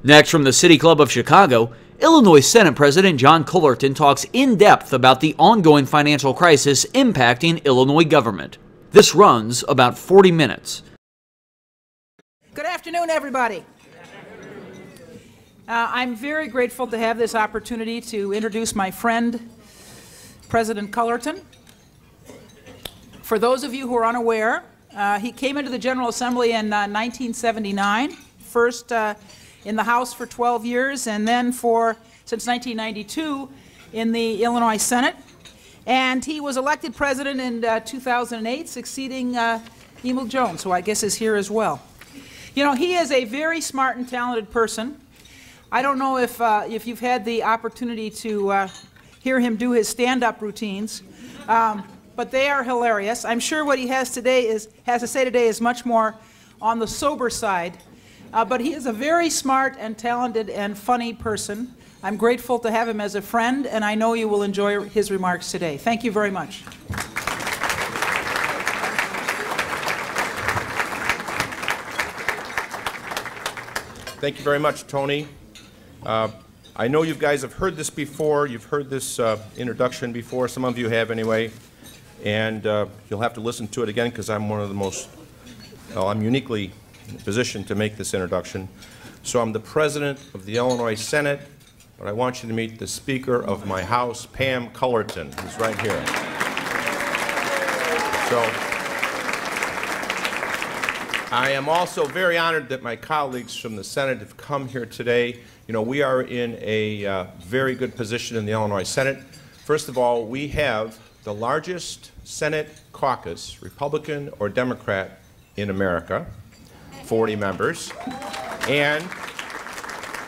Next, from the City Club of Chicago, Illinois Senate President John Cullerton talks in depth about the ongoing financial crisis impacting Illinois government. This runs about 40 minutes. Good afternoon, everybody. I'm very grateful to have this opportunity to introduce my friend, President Cullerton. For those of you who are unaware, he came into the General Assembly in 1979, first in the House for 12 years, and then since 1992 in the Illinois Senate. And he was elected president in 2008, succeeding Emil Jones, who I guess is here as well. You know, he is a very smart and talented person. I don't know if you've had the opportunity to hear him do his stand-up routines, but they are hilarious. I'm sure what he has to say today is much more on the sober side. But he is a very smart and talented and funny person. I'm grateful to have him as a friend, and I know you will enjoy his remarks today. Thank you very much. Thank you very much, Tony. I know you guys have heard this before. You've heard this introduction before. Some of you have anyway. And you'll have to listen to it again because I'm one of the most, well, I'm uniquely positioned to make this introduction. So I'm the President of the Illinois Senate, but I want you to meet the Speaker of my House, Pam Cullerton, who's right here. So I am also very honored that my colleagues from the Senate have come here today. You know, we are in a very good position in the Illinois Senate. First of all, we have the largest Senate caucus, Republican or Democrat, in America, 40 members. And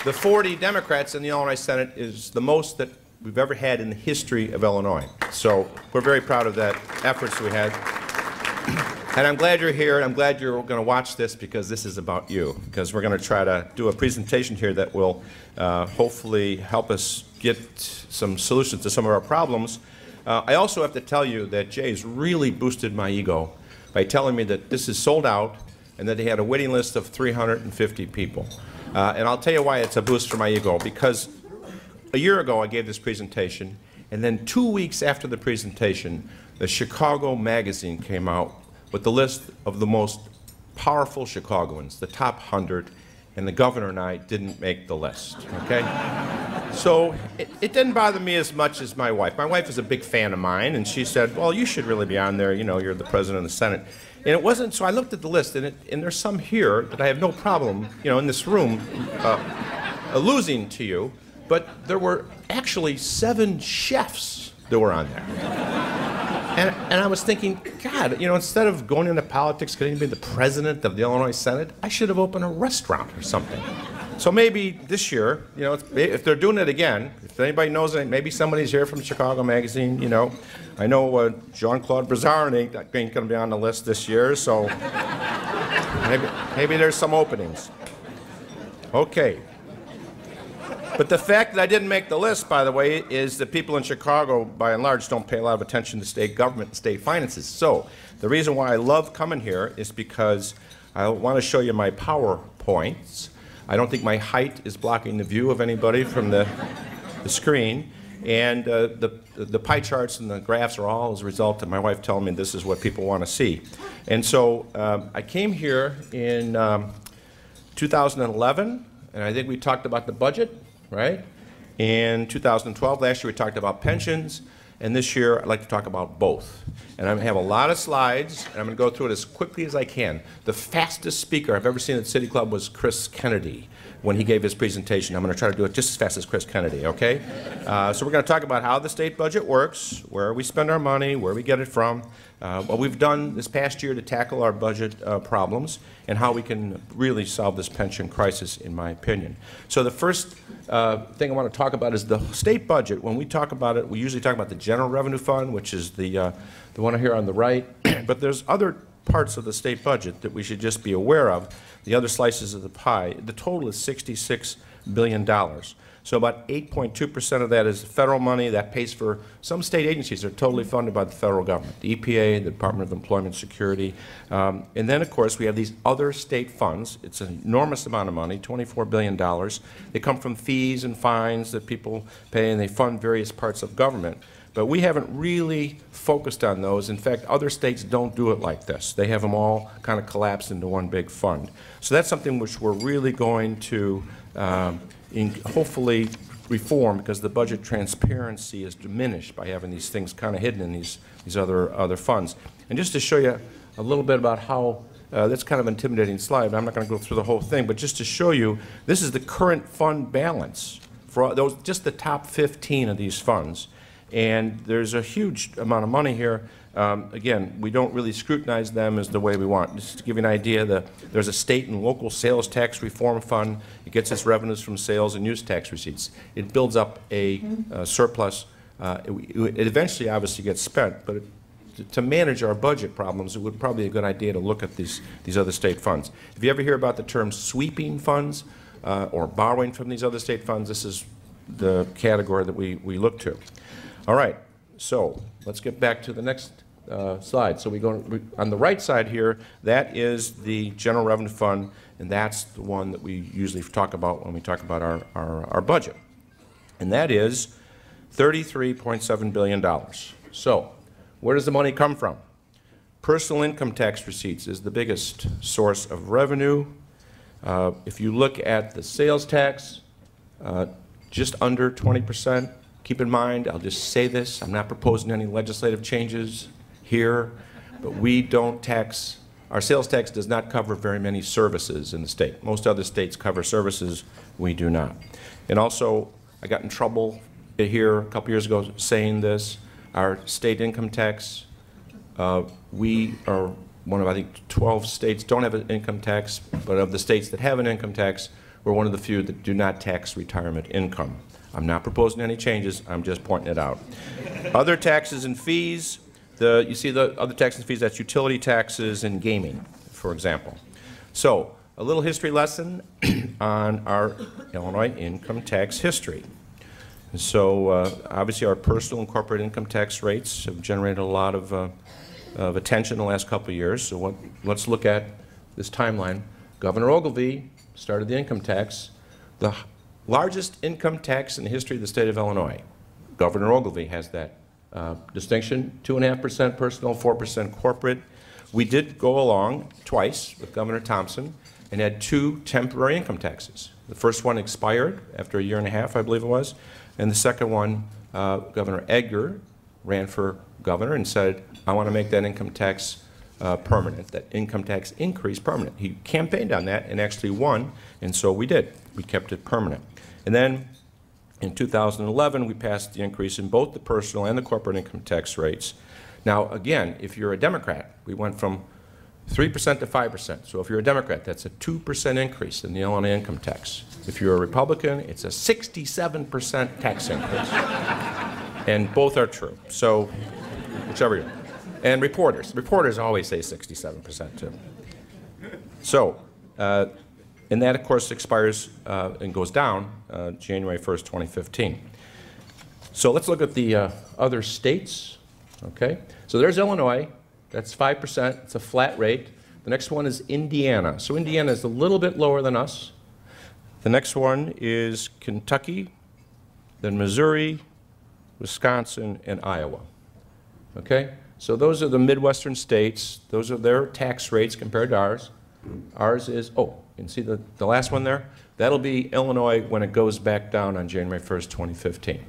the 40 Democrats in the Illinois Senate is the most that we've ever had in the history of Illinois. So we're very proud of that efforts we had. And I'm glad you're here, and I'm glad you're going to watch this because this is about you. Because we're going to try to do a presentation here that will hopefully help us get some solutions to some of our problems. I also have to tell you that Jay's really boosted my ego by telling me that this is sold out and that he had a waiting list of 350 people. And I'll tell you why it's a boost for my ego. Because a year ago I gave this presentation, and then 2 weeks after the presentation, the Chicago Magazine came out with the list of the most powerful Chicagoans, the top 100, and the governor and I didn't make the list, okay? So it didn't bother me as much as my wife. My wife is a big fan of mine, and she said, well, you should really be on there, you know, you're the president of the Senate. And it wasn't, so I looked at the list, and there's some here that I have no problem, you know, in this room, losing to you, but there were actually 7 chefs that were on there. And I was thinking, God, you know, instead of going into politics, getting to be the president of the Illinois Senate, I should have opened a restaurant or something. So maybe this year, you know, if they're doing it again, if anybody knows it, maybe somebody's here from Chicago Magazine, you know. I know Jean-Claude Brizard ain't going to be on the list this year, so maybe there's some openings. Okay. But the fact that I didn't make the list, by the way, is that people in Chicago, by and large, don't pay a lot of attention to state government and state finances. So the reason why I love coming here is because I want to show you my PowerPoints. I don't think my height is blocking the view of anybody from the screen. And the pie charts and the graphs are all as a result of my wife telling me this is what people want to see. And so I came here in 2011, and I think we talked about the budget. Right? In 2012, last year we talked about pensions, and this year I'd like to talk about both. And I'm going to have a lot of slides, and I'm going to go through it as quickly as I can. The fastest speaker I've ever seen at City Club was Chris Kennedy when he gave his presentation. I'm going to try to do it just as fast as Chris Kennedy, okay? So we're going to talk about how the state budget works, where we spend our money, where we get it from, what we've done this past year to tackle our budget problems, and how we can really solve this pension crisis, in my opinion. So the first thing I want to talk about is the state budget. When we talk about it, we usually talk about the general revenue fund, which is the one here on the right. But there's other parts of the state budget that we should just be aware of, the other slices of the pie. The total is $66 billion. So about 8.2% of that is federal money. That pays for some state agencies that are totally funded by the federal government, the EPA, the Department of Employment Security. And then, of course, we have these other state funds. It's an enormous amount of money, $24 billion. They come from fees and fines that people pay, and they fund various parts of government. But we haven't really focused on those. In fact, other states don't do it like this. They have them all kind of collapsed into one big fund. So that's something which we're really going to hopefully reform, because the budget transparency is diminished by having these things kind of hidden in these other funds. And just to show you a little bit about how, that's kind of an intimidating slide. I'm not going to go through the whole thing, but just to show you, this is the current fund balance for those, just the top 15 of these funds. And there's a huge amount of money here. Again, we don't really scrutinize them as the way we want. Just to give you an idea, there's a state and local sales tax reform fund. It gets its revenues from sales and use tax receipts. It builds up a surplus. It eventually obviously gets spent, but to manage our budget problems, it would probably be a good idea to look at these other state funds. If you ever hear about the term sweeping funds or borrowing from these other state funds, this is the category that we look to. All right, so let's get back to the next slide. So we go on the right side here, that is the General Revenue Fund, and that's the one that we usually talk about when we talk about our budget. And that is $33.7 billion. So where does the money come from? Personal income tax receipts is the biggest source of revenue. If you look at the sales tax, just under 20%. Keep in mind, I'll just say this, I'm not proposing any legislative changes here, but we don't tax, our sales tax does not cover very many services in the state. Most other states cover services, we do not. And also, I got in trouble here a couple years ago saying this, our state income tax, we are one of, I think, 12 states don't have an income tax, but of the states that have an income tax, we're one of the few that do not tax retirement income. I'm not proposing any changes, I'm just pointing it out. Other taxes and fees, you see the other taxes and fees, that's utility taxes and gaming, for example. So, a little history lesson on our Illinois income tax history. So, obviously our personal and corporate income tax rates have generated a lot of attention in the last couple of years. So let's look at this timeline. Governor Ogilvie started the income tax. The largest income tax in the history of the state of Illinois. Governor Ogilvie has that distinction, 2.5% personal, 4% corporate. We did go along twice with Governor Thompson and had 2 temporary income taxes. The first one expired after a year and a half, I believe it was, and the second one, Governor Edgar ran for governor and said, I want to make that income tax permanent, that income tax increase permanent. He campaigned on that and actually won, and so we did. We kept it permanent. And then in 2011, we passed the increase in both the personal and the corporate income tax rates. Now, again, if you're a Democrat, we went from 3% to 5%. So if you're a Democrat, that's a 2% increase in the Illinois income tax. If you're a Republican, it's a 67% tax increase. And both are true. So whichever you are. And reporters always say 67% too. So, and that, of course, expires and goes down January 1st, 2015. So let's look at the other states. Okay, so there's Illinois. That's 5%. It's a flat rate. The next one is Indiana. So Indiana is a little bit lower than us. The next one is Kentucky, then Missouri, Wisconsin, and Iowa. Okay, so those are the Midwestern states. Those are their tax rates compared to ours. Ours is, oh, you can see the last one there? That'll be Illinois when it goes back down on January 1st, 2015.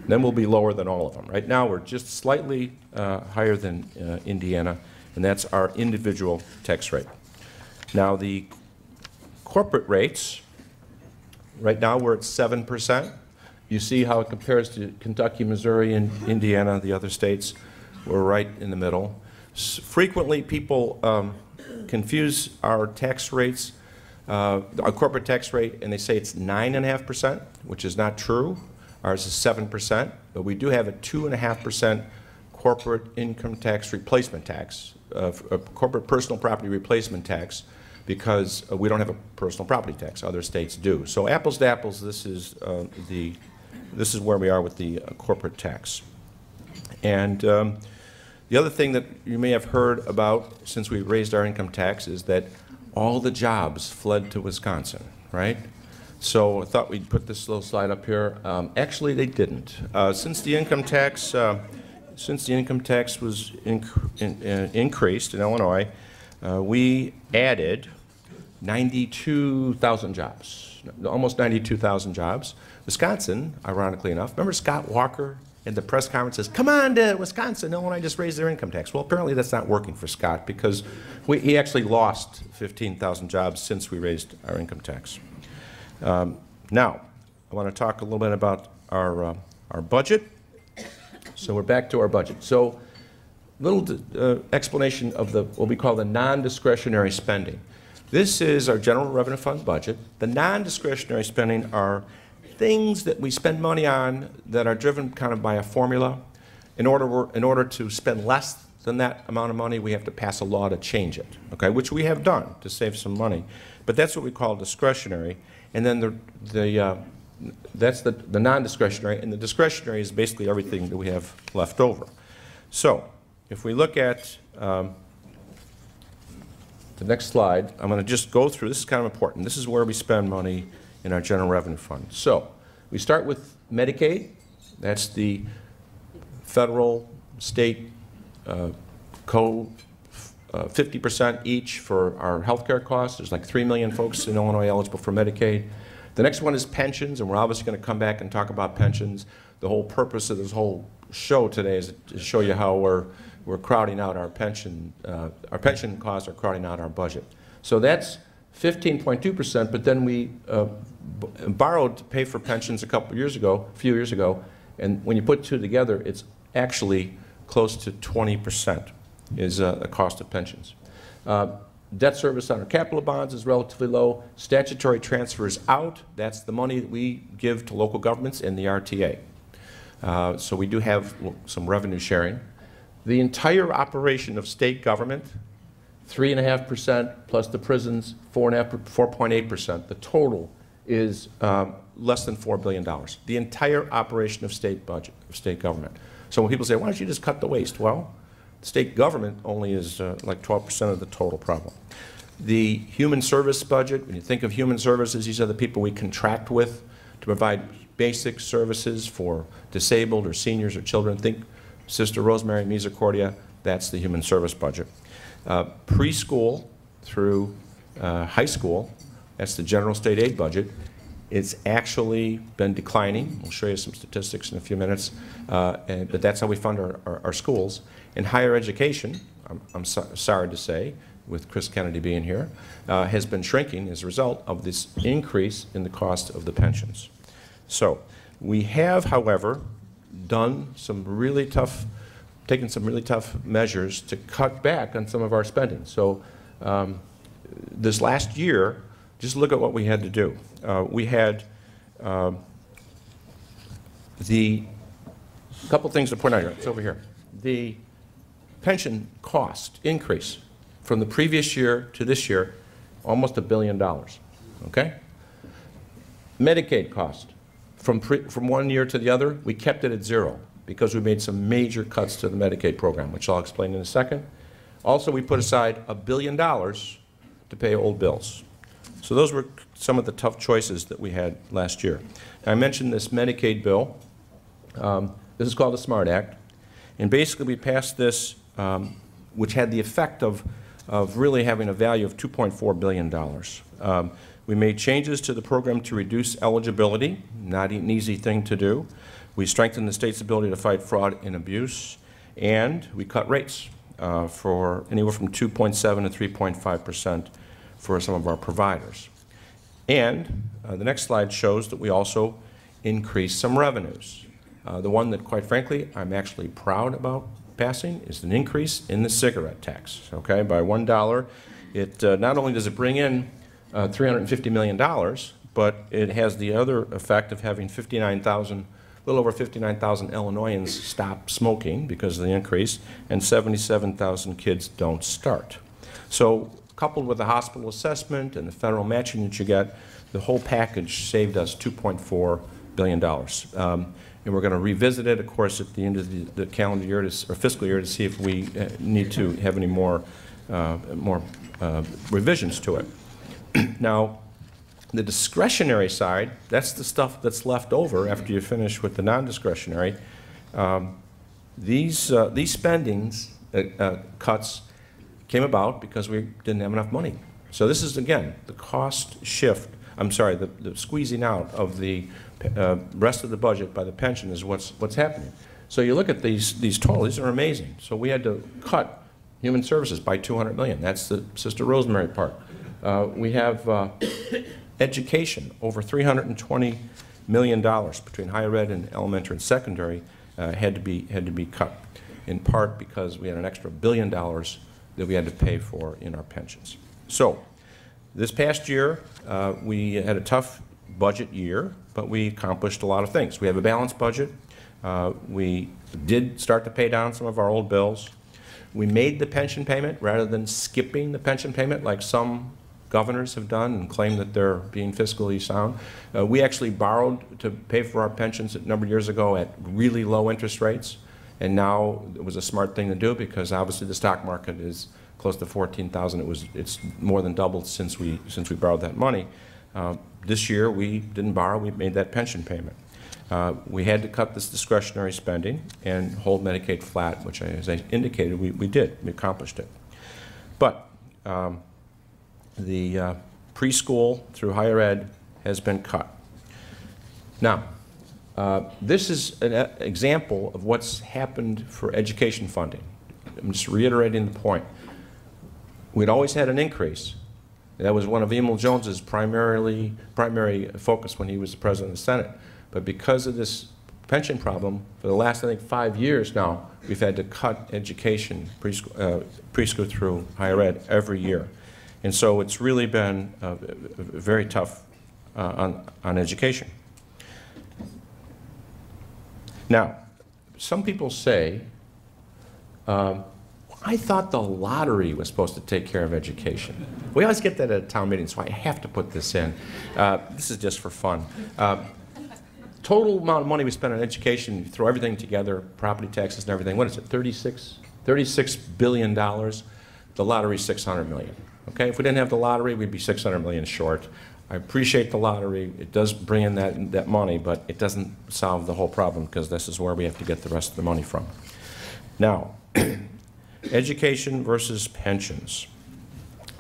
Then we'll be lower than all of them. Right now, we're just slightly higher than Indiana, and that's our individual tax rate. Now, the corporate rates, right now we're at 7%. You see how it compares to Kentucky, Missouri, and Indiana, the other states. We're right in the middle. Frequently, people confuse our tax rates, our corporate tax rate, and they say it's 9.5%, which is not true. Ours is 7%, but we do have a 2.5% corporate income tax replacement tax, corporate personal property replacement tax, because we don't have a personal property tax. Other states do. So apples to apples, this is where we are with the corporate tax. And the other thing that you may have heard about since we raised our income tax is that all the jobs fled to Wisconsin, right? So I thought we'd put this little slide up here. Actually, they didn't. Since the income tax was increased in Illinois, we added 92,000 jobs, almost 92,000 jobs. Wisconsin, ironically enough, remember Scott Walker in the press conference says, "Come on to Wisconsin, Illinois just raised their income tax." Well, apparently that's not working for Scott because he actually lost 15,000 jobs since we raised our income tax. Now, I want to talk a little bit about our budget. So we're back to our budget. So little explanation of what we call the non-discretionary spending. This is our general revenue fund budget. The non-discretionary spending are things that we spend money on that are driven kind of by a formula. In order to spend less than that amount of money, we have to pass a law to change it, okay, which we have done to save some money. But that's what we call discretionary. And then that's the non-discretionary, and the discretionary is basically everything that we have left over. So if we look at the next slide, I'm going to just go through. This is kind of important. This is where we spend money in our general revenue fund. So we start with Medicaid. That's the federal, state, 50% each for our health care costs. There's like 3 million folks in Illinois eligible for Medicaid. The next one is pensions, and we're obviously going to come back and talk about pensions. The whole purpose of this whole show today is to show you how we're crowding out our pension costs are crowding out our budget. So that's 15.2%, but then we borrowed to pay for pensions a few years ago, and when you put two together, it's actually close to 20% is the cost of pensions. Debt service on our capital bonds is relatively low. Statutory transfers out, that's the money that we give to local governments in the RTA. So we do have some revenue sharing. The entire operation of state government, 3.5% plus the prisons, 4.8%. The total is less than $4 billion. The entire operation of state budget, of state government. So when people say, why don't you just cut the waste? Well, state government only is like 12% of the total problem. The human service budget, when you think of human services, these are the people we contract with to provide basic services for disabled or seniors or children. Think Sister Rosemary Misericordia, that's the human service budget. Preschool through high school, that's the general state aid budget. It's actually been declining. We'll show you some statistics in a few minutes, but that's how we fund our schools. In higher education, I'm sorry to say, with Chris Kennedy being here, has been shrinking as a result of this increase in the cost of the pensions. So we have, however, taken some really tough measures to cut back on some of our spending. So this last year, just look at what we had to do. We had the couple things to point out here. It's over here. The pension cost increase from the previous year to this year, almost $1 billion. Okay. Medicaid cost from one year to the other, we kept it at zero because we made some major cuts to the Medicaid program, which I'll explain in a second. Also, we put aside $1 billion to pay old bills. So those were some of the tough choices that we had last year. Now, I mentioned this Medicaid bill. This is called the SMART Act. And basically, we passed this, which had the effect of really having a value of $2.4 billion. We made changes to the program to reduce eligibility, not an easy thing to do. We strengthened the state's ability to fight fraud and abuse, and we cut rates for anywhere from 2.7 to 3.5% for some of our providers. And the next slide shows that we also increased some revenues. The one that, quite frankly, I'm actually proud about passing is an increase in the cigarette tax. Okay, by $1, it not only does it bring in $350 million, but it has the other effect of having 59,000, a little over 59,000 Illinoisans stop smoking because of the increase, and 77,000 kids don't start. So coupled with the hospital assessment and the federal matching that you get, the whole package saved us $2.4 billion. And we're going to revisit it, of course, at the end of the calendar year or fiscal year to see if we need to have any more revisions to it. Now, the discretionary side, that's the stuff that's left over after you finish with the non-discretionary. These spendings cuts came about because we didn't have enough money. So this is, again, the cost shift, I'm sorry, the squeezing out of the rest of the budget by the pension is what's happening. So you look at these totals, these are amazing. So we had to cut human services by $200 million. That's the Sister Rosemary part. We have education, over $320 million between higher ed and elementary and secondary had to be cut, in part because we had an extra $1 billion that we had to pay for in our pensions. So this past year, we had a tough budget year, but we accomplished a lot of things. We have a balanced budget. We did start to pay down some of our old bills. We made the pension payment rather than skipping the pension payment like some governors have done and claim that they're being fiscally sound. We actually borrowed to pay for our pensions a number of years ago at really low interest rates, and now it was a smart thing to do because obviously the stock market is close to 14,000. It's more than doubled since we borrowed that money. This year we didn't borrow, we made that pension payment. We had to cut this discretionary spending and hold Medicaid flat, which, as I indicated, we did. We accomplished it. But the preschool through higher ed has been cut. Now, this is an example of what's happened for education funding. I'm just reiterating the point. We'd always had an increase. That was one of Emil Jones's primary focus when he was the president of the Senate. But because of this pension problem, for the last, I think, 5 years now, we've had to cut education, preschool through higher ed, every year. And so it's really been very tough on education. Now, some people say, I thought the lottery was supposed to take care of education. We always get that at a town meeting, so I have to put this in. This is just for fun. Total amount of money we spend on education, you throw everything together, property taxes and everything, what is it, $36 billion? The lottery is $600 million. Okay, if we didn't have the lottery, we'd be $600 million short. I appreciate the lottery. It does bring in that money, but it doesn't solve the whole problem because this is where we have to get the rest of the money from. Now, education versus pensions.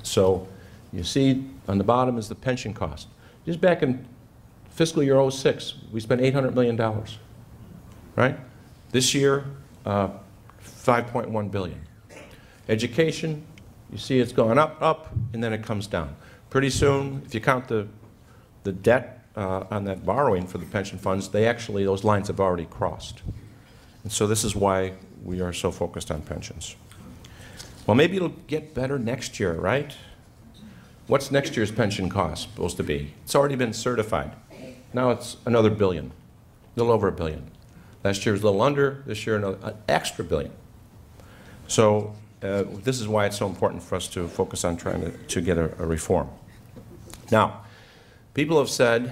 So you see on the bottom is the pension cost. Just back in fiscal year 06, we spent $800 million, right? This year, $5.1 billion. Education, you see it's going up, and then it comes down. Pretty soon, if you count the debt on that borrowing for the pension funds, those lines have already crossed. And so this is why we are so focused on pensions. Well, maybe it'll get better next year, right? What's next year's pension cost supposed to be? It's already been certified. Now it's another $1 billion, a little over $1 billion. Last year was a little under, this year an extra $1 billion. So this is why it's so important for us to focus on trying to get a reform. Now, people have said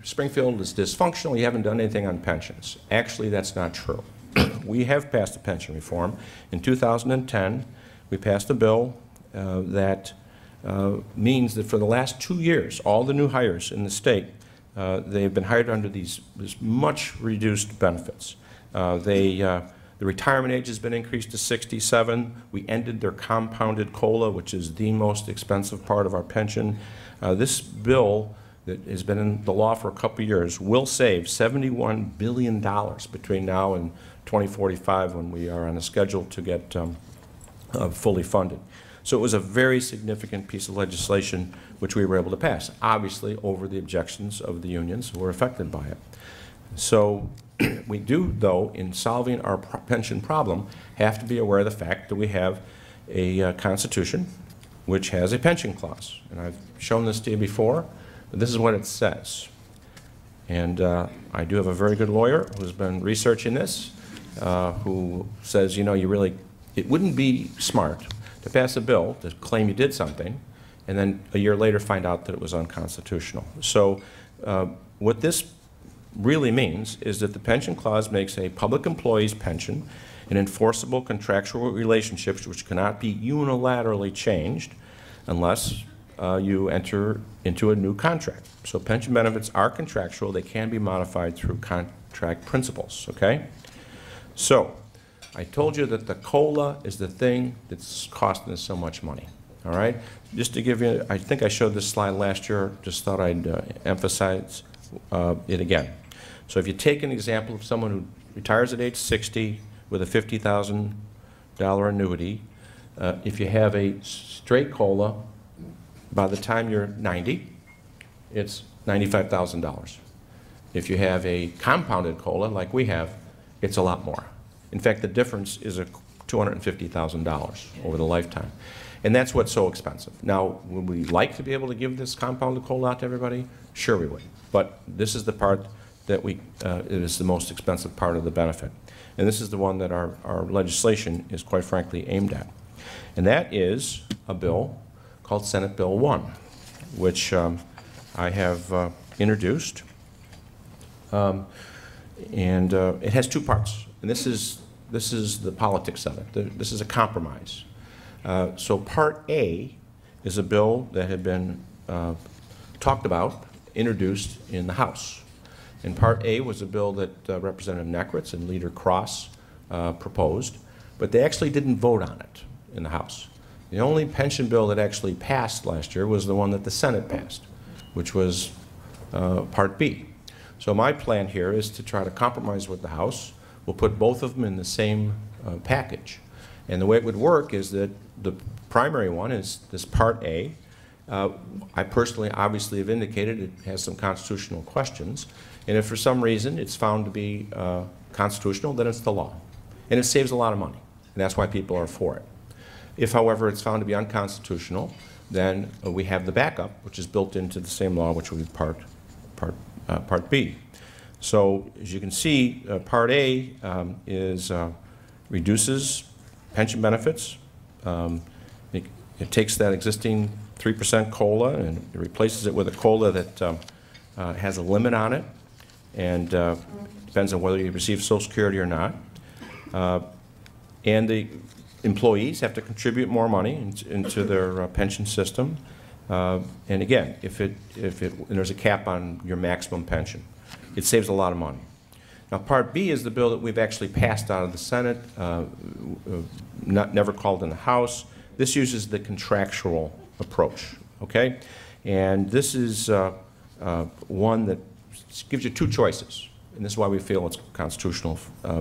Springfield is dysfunctional, you haven't done anything on pensions. Actually, that's not true. We have passed a pension reform. In 2010, we passed a bill that means that for the last 2 years, all the new hires in the state, they have been hired under these much reduced benefits. The retirement age has been increased to 67. We ended their compounded COLA, which is the most expensive part of our pension. This bill that has been in the law for a couple of years will save $71 billion between now and 2045 when we are on a schedule to get fully funded. So it was a very significant piece of legislation which we were able to pass, obviously over the objections of the unions who were affected by it. So we do, though, in solving our pension problem, have to be aware of the fact that we have a Constitution which has a pension clause. And I've shown this to you before, but this is what it says. And I do have a very good lawyer who's been researching this, who says, you know, it wouldn't be smart to pass a bill to claim you did something, and then a year later find out that it was unconstitutional. So what this really means is that the pension clause makes a public employee's pension an enforceable contractual relationship which cannot be unilaterally changed unless you enter into a new contract. So pension benefits are contractual. They can be modified through contract principles, okay? So I told you that the COLA is the thing that's costing us so much money, all right? Just to give you, I think I showed this slide last year, just thought I'd emphasize it again. So if you take an example of someone who retires at age 60 with a $50,000 annuity, if you have a straight COLA, by the time you're 90, it's $95,000. If you have a compounded COLA, like we have, it's a lot more. In fact, the difference is $250,000 over the lifetime. And that's what's so expensive. Now, would we like to be able to give this compounded COLA out to everybody? Sure we would. But this is the part that it is the most expensive part of the benefit. And this is the one that our legislation is, quite frankly, aimed at. And that is a bill called Senate Bill 1, which I have introduced. And it has two parts. And this is the politics of it. This is a compromise. So Part A is a bill that had been talked about, introduced in the House. And Part A was a bill that Representative Necritz and Leader Cross proposed, but they actually didn't vote on it in the House. The only pension bill that actually passed last year was the one that the Senate passed, which was Part B. So my plan here is to try to compromise with the House. We'll put both of them in the same package. And the way it would work is that the primary one is this Part A. I personally obviously have indicated it has some constitutional questions. And if for some reason it's found to be constitutional, then it's the law. And it saves a lot of money. And that's why people are for it. If, however, it's found to be unconstitutional, then we have the backup, which is built into the same law, which will be Part B. So as you can see, Part A reduces pension benefits. It takes that existing 3% COLA and it replaces it with a COLA that has a limit on it, and depends on whether you receive Social Security or not. And the employees have to contribute more money into their pension system. And again, if there's a cap on your maximum pension, it saves a lot of money. Now, Part B is the bill that we've actually passed out of the Senate, never called in the House. This uses the contractual approach, okay? And this is one that gives you two choices. And this is why we feel it's constitutional,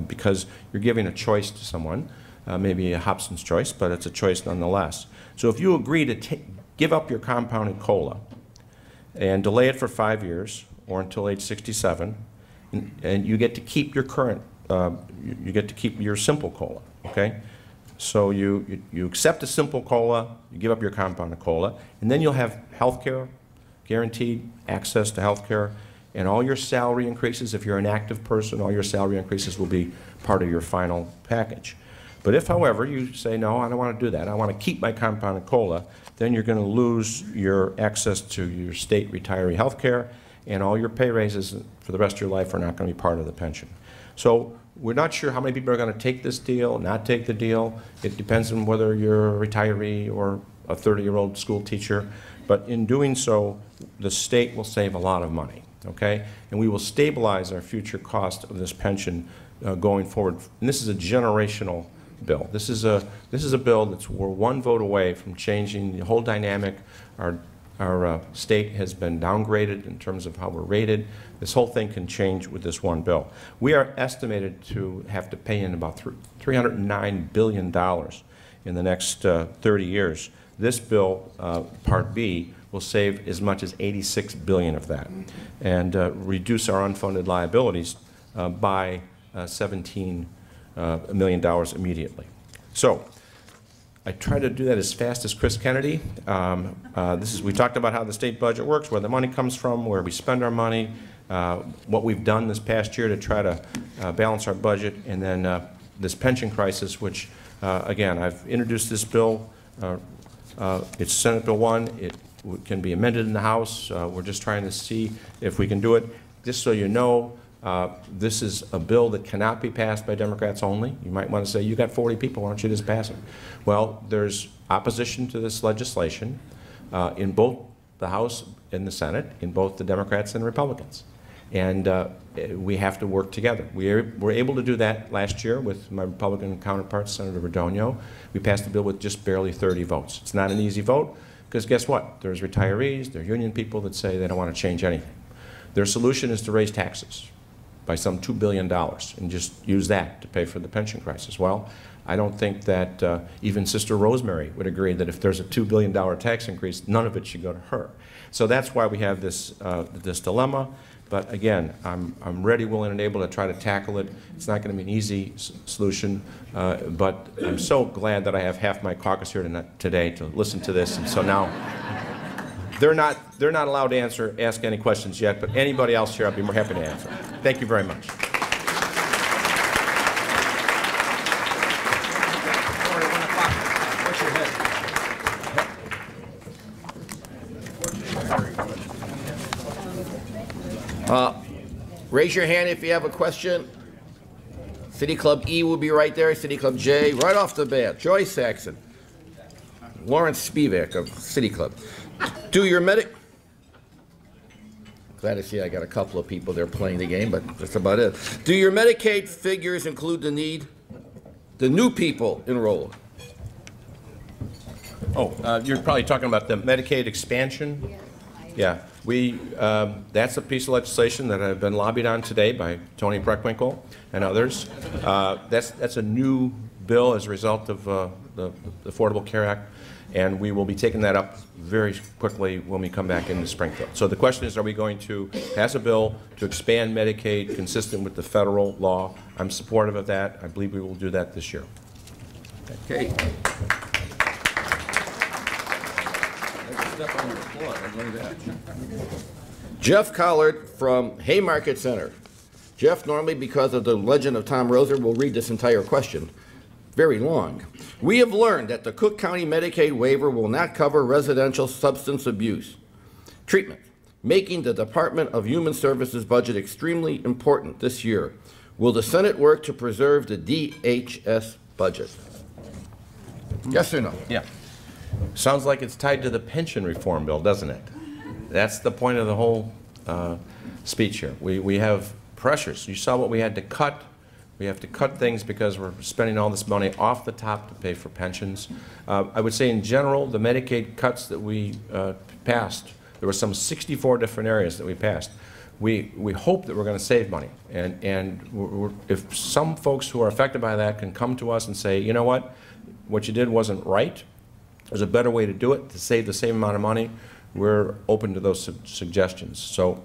because you're giving a choice to someone, maybe a Hobson's choice, but it's a choice nonetheless. So if you agree to give up your compounded COLA and delay it for 5 years or until age 67, and you get to keep your current, you get to keep your simple COLA, okay? So you accept a simple COLA, you give up your compounded COLA, and then you'll have health care, guaranteed access to health care, and all your salary increases, if you're an active person, all your salary increases will be part of your final package. But if, however, you say, no, I don't want to do that, I want to keep my compounded COLA, then you're going to lose your access to your state retiree health care, and all your pay raises for the rest of your life are not going to be part of the pension. So we're not sure how many people are going to take this deal, not take the deal. It depends on whether you're a retiree or a 30-year-old school teacher. But in doing so, the state will save a lot of money, okay? And we will stabilize our future cost of this pension going forward. And this is a generational bill. This is a bill that's we're one vote away from changing the whole dynamic. Our state has been downgraded in terms of how we're rated. This whole thing can change with this one bill. We are estimated to have to pay in about $309 billion in the next 30 years. This bill, Part B, will save as much as $86 billion of that and reduce our unfunded liabilities by $17 million immediately. So I try to do that as fast as Chris Kennedy. We talked about how the state budget works, where the money comes from, where we spend our money, what we've done this past year to try to balance our budget, and then this pension crisis, which, again, I've introduced this bill It's Senate Bill 1. It can be amended in the House. We're just trying to see if we can do it. Just so you know, this is a bill that cannot be passed by Democrats only. You might want to say, you got 40 people, why don't you just pass it? Well, there's opposition to this legislation in both the House and the Senate, in both the Democrats and Republicans. And we have to work together. We were able to do that last year with my Republican counterpart, Senator Radonio. We passed the bill with just barely 30 votes. It's not an easy vote, because guess what? There's retirees, there are union people that say they don't want to change anything. Their solution is to raise taxes by some $2 billion and just use that to pay for the pension crisis. Well, I don't think that even Sister Rosemary would agree that if there's a $2 billion tax increase, none of it should go to her. So that's why we have this, this dilemma. But again, I'm ready, willing, and able to try to tackle it. It's not going to be an easy solution, but I'm so glad that I have half my caucus here today to listen to this. And so now they're not allowed to ask any questions yet, but anybody else here, I'll be more happy to answer. Thank you very much. Raise your hand if you have a question. City Club E will be right there. City Club J, right off the bat. Joyce Saxon. Lawrence Spivak of City Club. Do your Glad to see I got a couple of people there playing the game, but that's about it. Do your Medicaid figures include the new people enrolled? Oh, you're probably talking about the Medicaid expansion? Yeah, that's a piece of legislation that I've been lobbied on today by Tony Preckwinkle and others. That's a new bill as a result of the Affordable Care Act, and we will be taking that up very quickly when we come back into Springfield. So the question is, are we going to pass a bill to expand Medicaid consistent with the federal law? I'm supportive of that. I believe we will do that this year. Okay. Jeff Collard from Haymarket Center. Jeff, normally because of the legend of Tom Roser, will read this entire question. Very long. We have learned that the Cook County Medicaid waiver will not cover residential substance abuse treatment, making the Department of Human Services budget extremely important this year. Will the Senate work to preserve the DHS budget? Yes or no? Yeah. Sounds like it's tied to the pension reform bill, doesn't it? That's the point of the whole speech here. We have pressures. You saw what we had to cut. We have to cut things because we're spending all this money off the top to pay for pensions. I would say in general, the Medicaid cuts that we passed, there were some 64 different areas that we passed. We hope that we're going to save money. And if some folks who are affected by that can come to us and say, you know what you did wasn't right, there's a better way to do it to save the same amount of money, we're open to those suggestions. So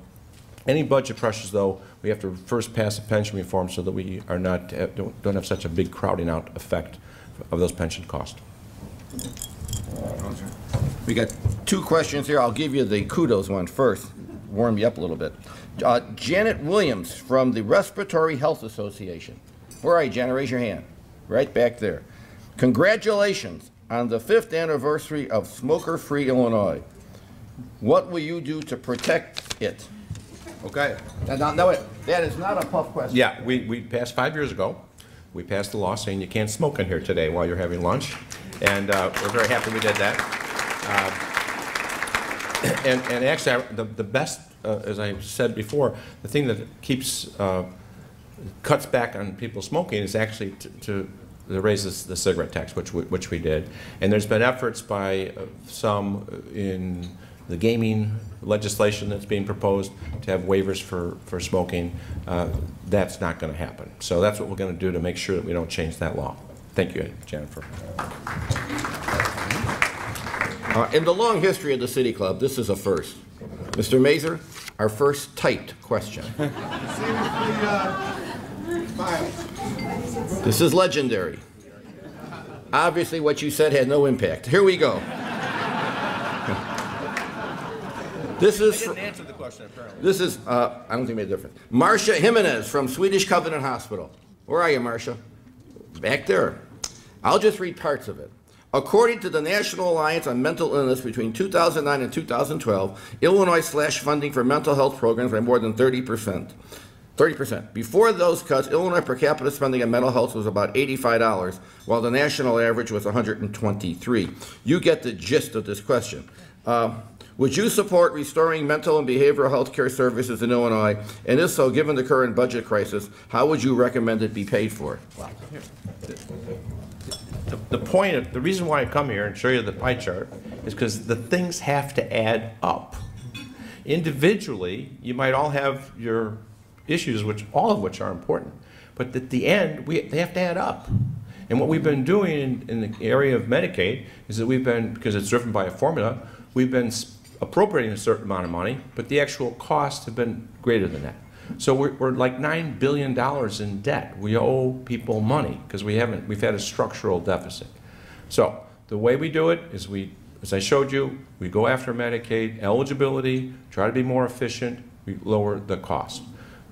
any budget pressures, though, we have to first pass a pension reform so that we are don't have such a big crowding out effect of those pension costs. We got two questions here. I'll give you the kudos one first. Warm you up a little bit. Janet Williams from the Respiratory Health Association. Where are you, Janet? Raise your hand. Right back there. Congratulations on the 5th anniversary of Smoker-Free Illinois. What will you do to protect it? Okay. Now, that is not a puff question. Yeah, we passed 5 years ago. We passed a law saying you can't smoke in here today while you're having lunch, and we're very happy we did that. And actually, the best, as I said before, the thing that keeps cuts back on people smoking is actually to raise the cigarette tax, which we did. And there's been efforts by some in the gaming legislation that's being proposed to have waivers for smoking. That's not going to happen. So that's what we're going to do to make sure that we don't change that law. Thank you, Jennifer. In the long history of the City Club, this is a first. Mr. Mazur, our first typed question. This is legendary. Obviously, what you said had no impact. Here we go. This is. I didn't answer the question, apparently. This is, I don't think it made a difference. Marcia Jimenez from Swedish Covenant Hospital. Where are you, Marcia? Back there. I'll just read parts of it. According to the National Alliance on Mental Illness, between 2009 and 2012, Illinois slashed funding for mental health programs by more than 30%. 30%. Before those cuts, Illinois per capita spending on mental health was about $85, while the national average was $123. You get the gist of this question. Would you support restoring mental and behavioral health care services in Illinois? And if so, given the current budget crisis, how would you recommend it be paid for? Wow. The reason why I come here and show you the pie chart is because the things have to add up. Individually, you might all have your issues, all of which are important, but at the end, they have to add up. And what we've been doing in the area of Medicaid is that because it's driven by a formula, we've been appropriating a certain amount of money, but the actual costs have been greater than that. So we're like $9 billion in debt. We owe people money because we've had a structural deficit. So the way we do it is as I showed you, we go after Medicaid eligibility, try to be more efficient, we lower the cost.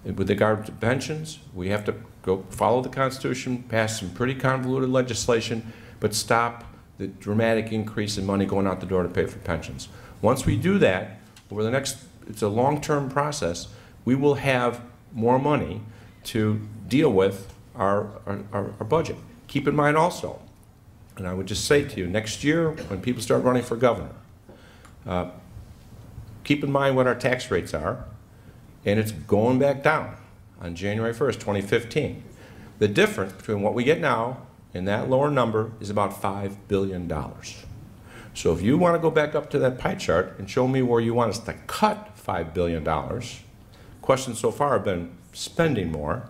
With regard to pensions, we have to go follow the Constitution, pass some pretty convoluted legislation, but stop the dramatic increase in money going out the door to pay for pensions. Once we do that, over the next, it's a long-term process, we will have more money to deal with our budget. Keep in mind also, and I would just say to you, next year when people start running for governor, keep in mind what our tax rates are, and it's going back down on January 1st, 2015. The difference between what we get now and that lower number is about $5 billion. So if you want to go back up to that pie chart and show me where you want us to cut $5 billion, questions so far have been spending more,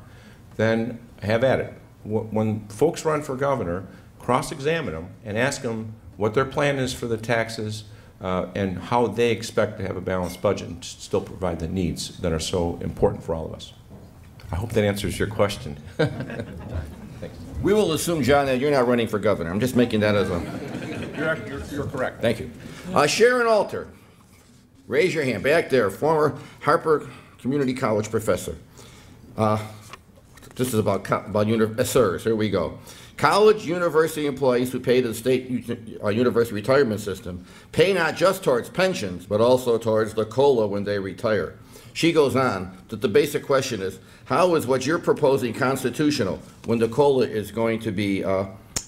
then have at it. When folks run for governor, cross-examine them and ask them what their plan is for the taxes and how they expect to have a balanced budget and still provide the needs that are so important for all of us. I hope that answers your question. Thanks. We will assume, John, that you're not running for governor. I'm just making that as a... You're correct. Thank you. Sharon Alter, raise your hand. Back there, former Harper Community College professor. This is about sirs, here we go. College university employees who pay to the state university retirement system pay not just towards pensions, but also towards the COLA when they retire. She goes on that the basic question is, how is what you're proposing constitutional when the COLA is going to be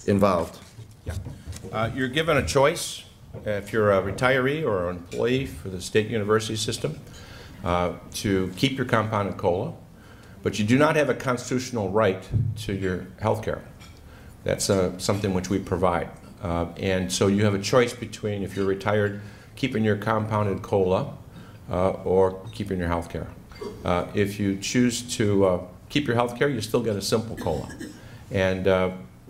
involved? Yeah. You're given a choice, if you're a retiree or an employee for the state university system, to keep your compounded COLA, but you do not have a constitutional right to your health care. That's something which we provide. And so you have a choice between, if you're retired, keeping your compounded COLA or keeping your health care. If you choose to keep your health care, you still get a simple COLA. And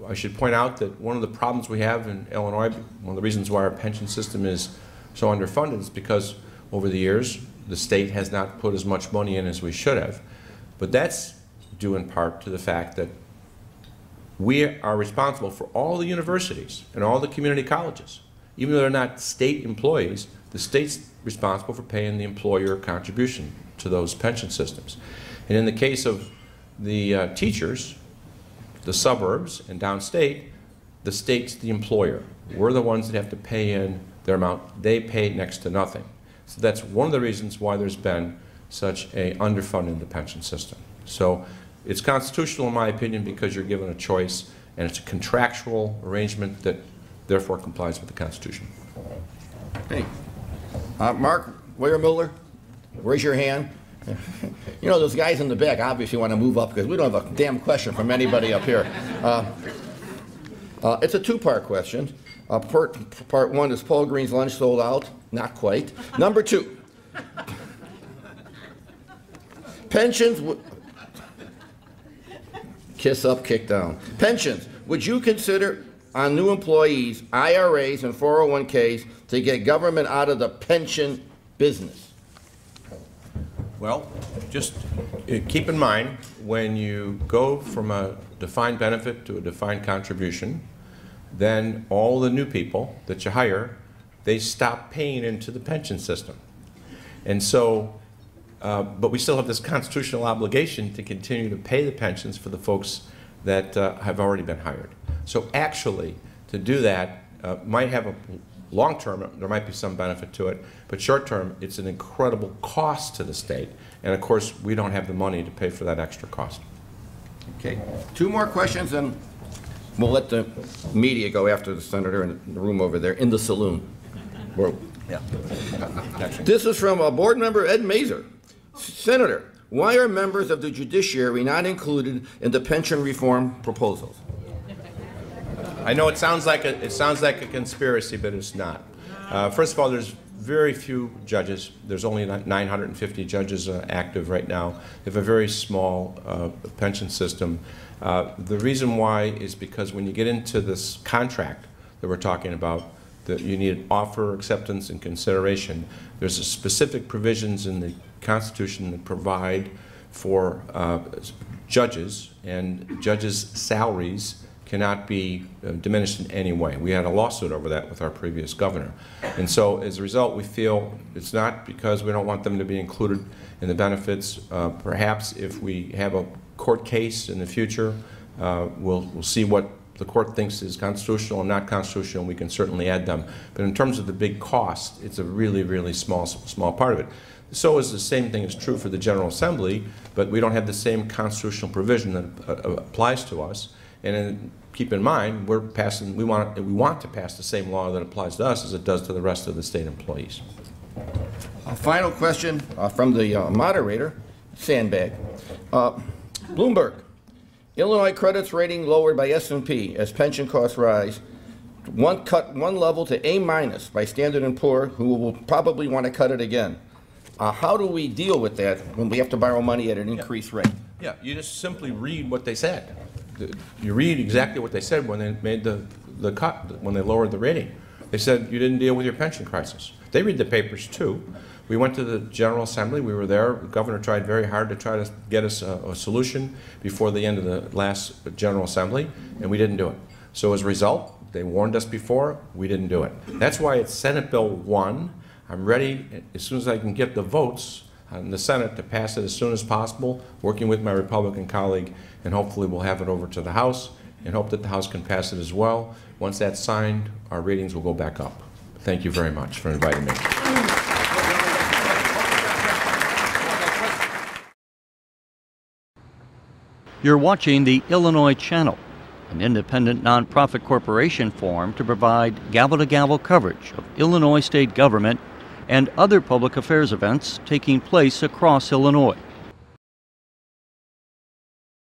I should point out that one of the problems we have in Illinois, one of the reasons why our pension system is so underfunded is because over the years the state has not put as much money in as we should have. But that's due in part to the fact that we are responsible for all the universities and all the community colleges. Even though they're not state employees, the state's responsible for paying the employer contribution to those pension systems. And in the case of the teachers, the suburbs and downstate, the state's the employer. We're the ones that have to pay in their amount. They pay next to nothing. So that's one of the reasons why there's been such a underfunding in the pension system. So it's constitutional in my opinion because you're given a choice and it's a contractual arrangement that therefore complies with the Constitution. Hey, Mark Weyermuller, raise your hand. You know, those guys in the back obviously want to move up because we don't have a damn question from anybody up here. It's a two-part question. Part one is Paul Green's lunch sold out? Not quite. Number two, pensions, kiss up, kick down. Pensions, would you consider on new employees, IRAs and 401ks to get government out of the pension business? Well, just keep in mind when you go from a defined benefit to a defined contribution, then all the new people that you hire, they stop paying into the pension system. And so, but we still have this constitutional obligation to continue to pay the pensions for the folks that have already been hired. So actually, to do that, might have a long-term, there might be some benefit to it, but short-term, it's an incredible cost to the state. And of course, we don't have the money to pay for that extra cost. Okay, 2 more questions, and we'll let the media go after the senator in the room over there, in the saloon. This is from Board Member Ed Mazer. Senator, why are members of the judiciary not included in the pension reform proposals? I know it sounds like a conspiracy, but it's not. First of all, there's very few judges. There's only 950 judges active right now. They have a very small pension system. The reason why is because when you get into this contract that we're talking about, that you need offer, acceptance, and consideration. There's a specific provisions in the Constitution that provide for judges, and judges' salaries cannot be diminished in any way. We had a lawsuit over that with our previous governor. And so as a result, we feel it's not because we don't want them to be included in the benefits. Perhaps if we have a court case in the future, we'll see what the court thinks is constitutional and not constitutional, we can certainly add them. But in terms of the big cost, it's a really, really small part of it. So is the same thing is true for the General Assembly, but we don't have the same constitutional provision that applies to us. And keep in mind, we want to pass the same law that applies to us as it does to the rest of the state employees. A final question from the moderator, Sandbag. Bloomberg. Illinois credits rating lowered by S&P as pension costs rise. Cut one level to A- by Standard & Poor's, who will probably want to cut it again. How do we deal with that when we have to borrow money at an increased rate? Yeah, you just simply read what they said. You read exactly what they said when they made the cut, when they lowered the rating. They said you didn't deal with your pension crisis. They read the papers too. We went to the General Assembly. We were there. The governor tried very hard to try to get us a solution before the end of the last General Assembly, and we didn't do it. So as a result, they warned us before, we didn't do it. That's why it's Senate Bill 1. I'm ready, as soon as I can get the votes in the Senate, to pass it as soon as possible, working with my Republican colleague, and hopefully we'll have it over to the House, and hope that the House can pass it as well. Once that's signed, our ratings will go back up. Thank you very much for inviting me. You're watching the Illinois Channel, an independent nonprofit corporation formed to provide gavel-to-gavel coverage of Illinois state government and other public affairs events taking place across Illinois.